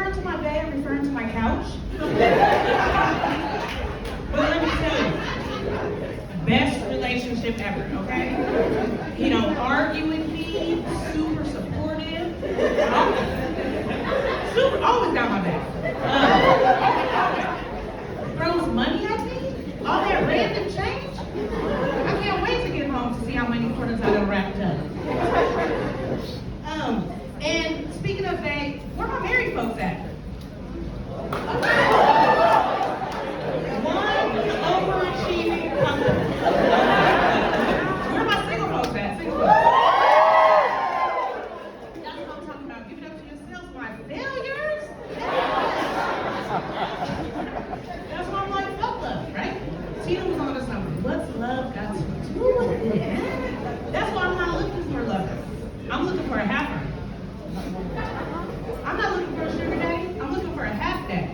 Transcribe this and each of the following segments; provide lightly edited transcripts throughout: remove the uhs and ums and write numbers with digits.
referring to my bed, referring to my couch. But let me tell you, best relationship ever, okay? He don't argue with me, super supportive, super, always got my back. Throws money at me, all that random change. I can't wait to get home to see how many quarters I done wrapped up. And speaking of that, where my married folks at? One overachieving couple. Where my single folks at? Single folks. That's what I'm talking about. Give it up to yourselves, my failures. That's why I'm like, fuck love, right? Tina was on to something. What's love got to do with it? That's why I'm not looking for a lover. I'm looking for a halfer. I'm not looking for a sugar daddy. I'm looking for a half daddy.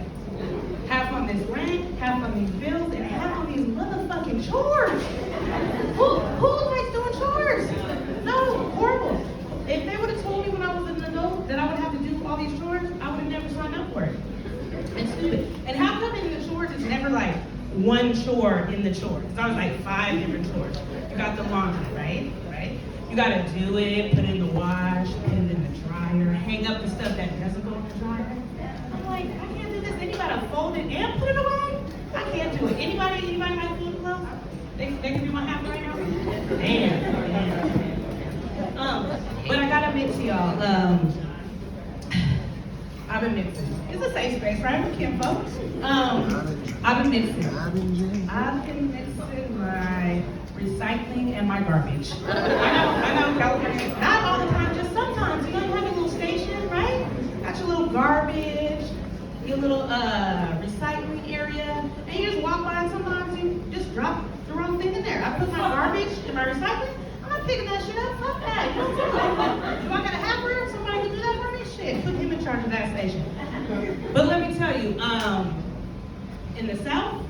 Half on this rent, half on these bills, and half on these motherfucking chores. Who likes doing chores? No, horrible. If they would have told me when I was an adult that I would have to do all these chores, I would have never signed up for it. It's stupid. And how come in the chores it's never like one chore in the chores? It's always like 5 different chores. You got the laundry, right? You gotta do it, put it in the wash, put it in the dryer, hang up the stuff that doesn't go in the dryer. I'm like, I can't do this. Then you gotta fold it and put it away? I can't do it. Anybody like food clothes? They can be my half right now? Damn. But I gotta admit to y'all, I've been mixing. It's a safe space, right? We're kin folks. I've been mixing. I've been mixing my recycling and my garbage. I know, California. Not all the time, just sometimes. You know, you have your little station, right? Got your little garbage, your little recycling area, and you just walk by and sometimes you just drop the wrong thing in there. I put my garbage in my recycling. I'm not picking that shit up. Fuck that. You know what I'm saying? Do I got a helper? Somebody can do that for me? Shit, put him in charge of that station. But let me tell you, in the South,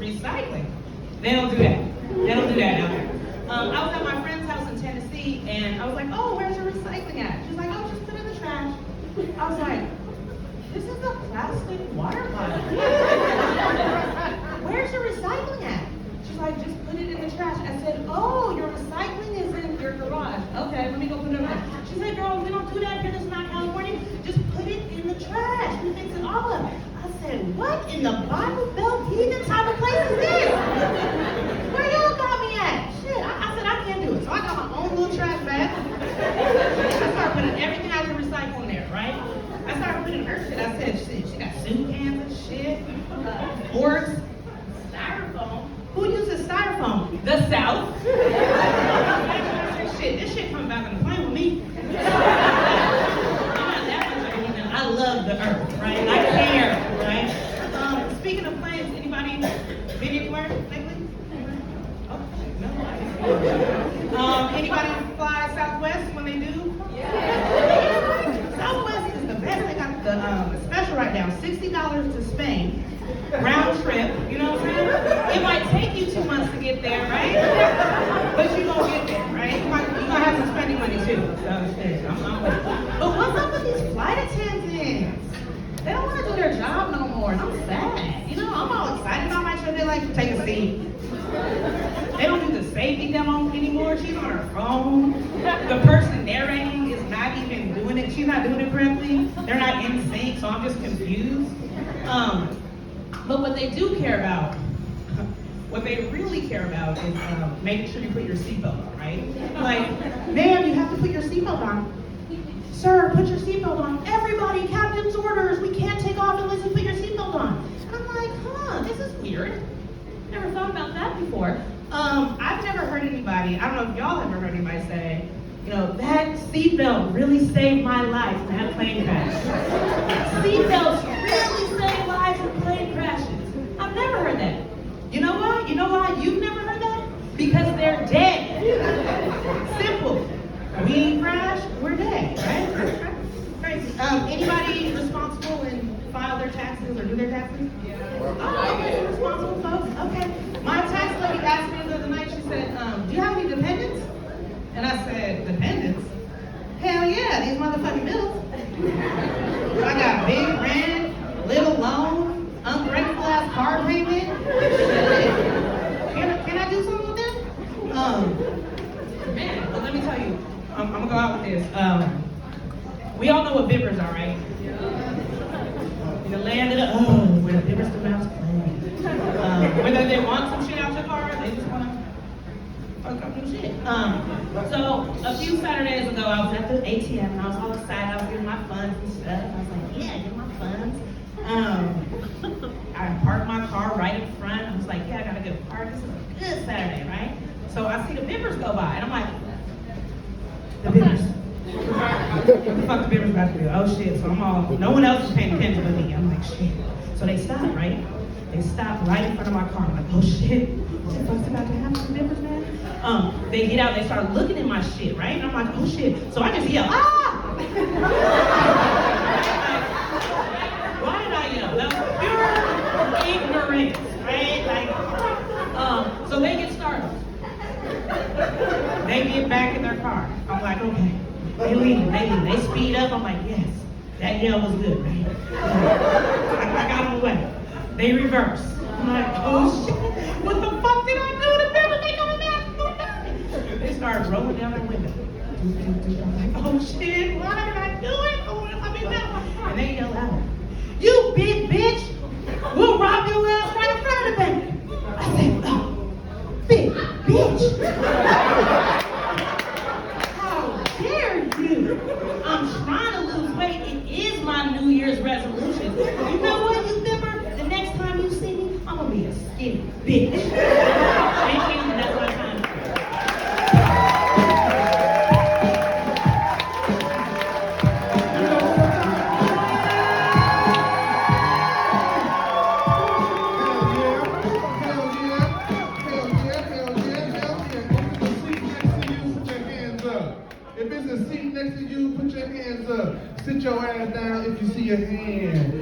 recycling. They don't do that. They don't do that out there. I was at my friend's house in Tennessee, and I was like, oh, where's your recycling at? She's like, oh, just put it in the trash. I was like, this is a plastic water bottle. Where's your recycling at? She's like, just put it in the trash. I said, oh, your recycling is in your garage. Okay, let me go put it in there. She said, girl, we don't do that here. This is not California. Just put it in the trash. We fix it all up. I said, what in the Bible Belt heathen type of place is this? Where y'all got me at? Shit, I said I can't do it. So I got my own little trash bag. I started putting everything I could recycle in there, right? I started putting her shit. I said, shit, she got soup cans and shit, forks, styrofoam. Who uses styrofoam? The South. Shit, this shit comes back on the plane with me. I love the earth, right? I care, right? Speaking of planes, anybody been anywhere lately? Oh, no. Anybody fly Southwest when they do? Yeah. Southwest is the best. They got the special right now, $60 to Spain, round trip. You know what I'm saying? It might take you 2 months to get there, right? But you're gonna get there, right? You're gonna have some spending money too. So shit, I'm with it. But what's up with these flight attendants? They don't want to do their job no more. And I'm sad. You know, I'm all excited about my trip. They're like, take a seat. They don't do the safety demo anymore. She's on her phone. The person narrating is not even doing it. She's not doing it correctly. They're not in sync, so I'm just confused. But what they do care about, what they really care about is making sure you put your seatbelt on, right? Like, ma'am, you have to put your seatbelt on. Sir, put your seatbelt on. Everybody, captain's orders. We can't take off unless you put your seatbelt on. And I'm like, this is weird. Never thought about that before. I've never heard anybody, I don't know if y'all ever heard anybody say, you know, that seatbelt really saved my life in that plane crash. Seatbelts really save lives in plane crashes. I've never heard that. You know why? You know why you've never heard that? Because they're dead. Simple. We crash, we're dead, right? Crazy. Anybody responsible and file their taxes or do their taxes? Yeah. Oh, okay, responsible folks. Okay. My tax lady asked me the other night, she said, do you have any dependents? And I said, dependents? Hell yeah, these motherfucking bills. I got big rent, little loan, ungrateful ass car payment. Can I do something with them? Man, but let me tell you, I'm gonna go out with this. We all know what bippers are, right? In the land of the where the bippers come out to play. Whether they want some shit out your car, they just wanna fuck up some shit. So a few Saturdays ago, I was at the ATM and I was all excited. I was getting my funds and stuff. I was like, yeah, get my funds. I parked my car right in front. I was like, yeah, I got a good park. This is a good Saturday, right? So I see the bippers go by, and I'm like, the bippers. What the fuck the bippers about to do? Oh shit, so I'm all, no one else is paying attention but me. I'm like, shit. So they stop, right? They stop right in front of my car. I'm like, oh shit. What the fuck's about to happen to the bippers, man? They get out, they start looking at my shit, right? And I'm like, oh shit. So I just yell, ah! Why did I yell? That was pure ignorance, right? Like, so they get started. They get back in their car. I'm like, okay. They leave. They speed up. I'm like, yes, that yell was good, right? I got them away. They reverse. I'm like, oh shit, what the fuck did I do? The bippers, they coming back. They start rolling down their window. I'm like, oh shit, what did I do? And they yell out, you big bitch, we'll rob your ass right in front of the bank. I said, oh, big bitch. How dare you? I'm trying to lose weight. It is my New Year's resolution. You know what, you dipper? The next time you see me, I'm gonna be a skinny bitch. Thank you, that's my time. If it's a seat next to you, put your hands up. Sit your ass down if you see a hand.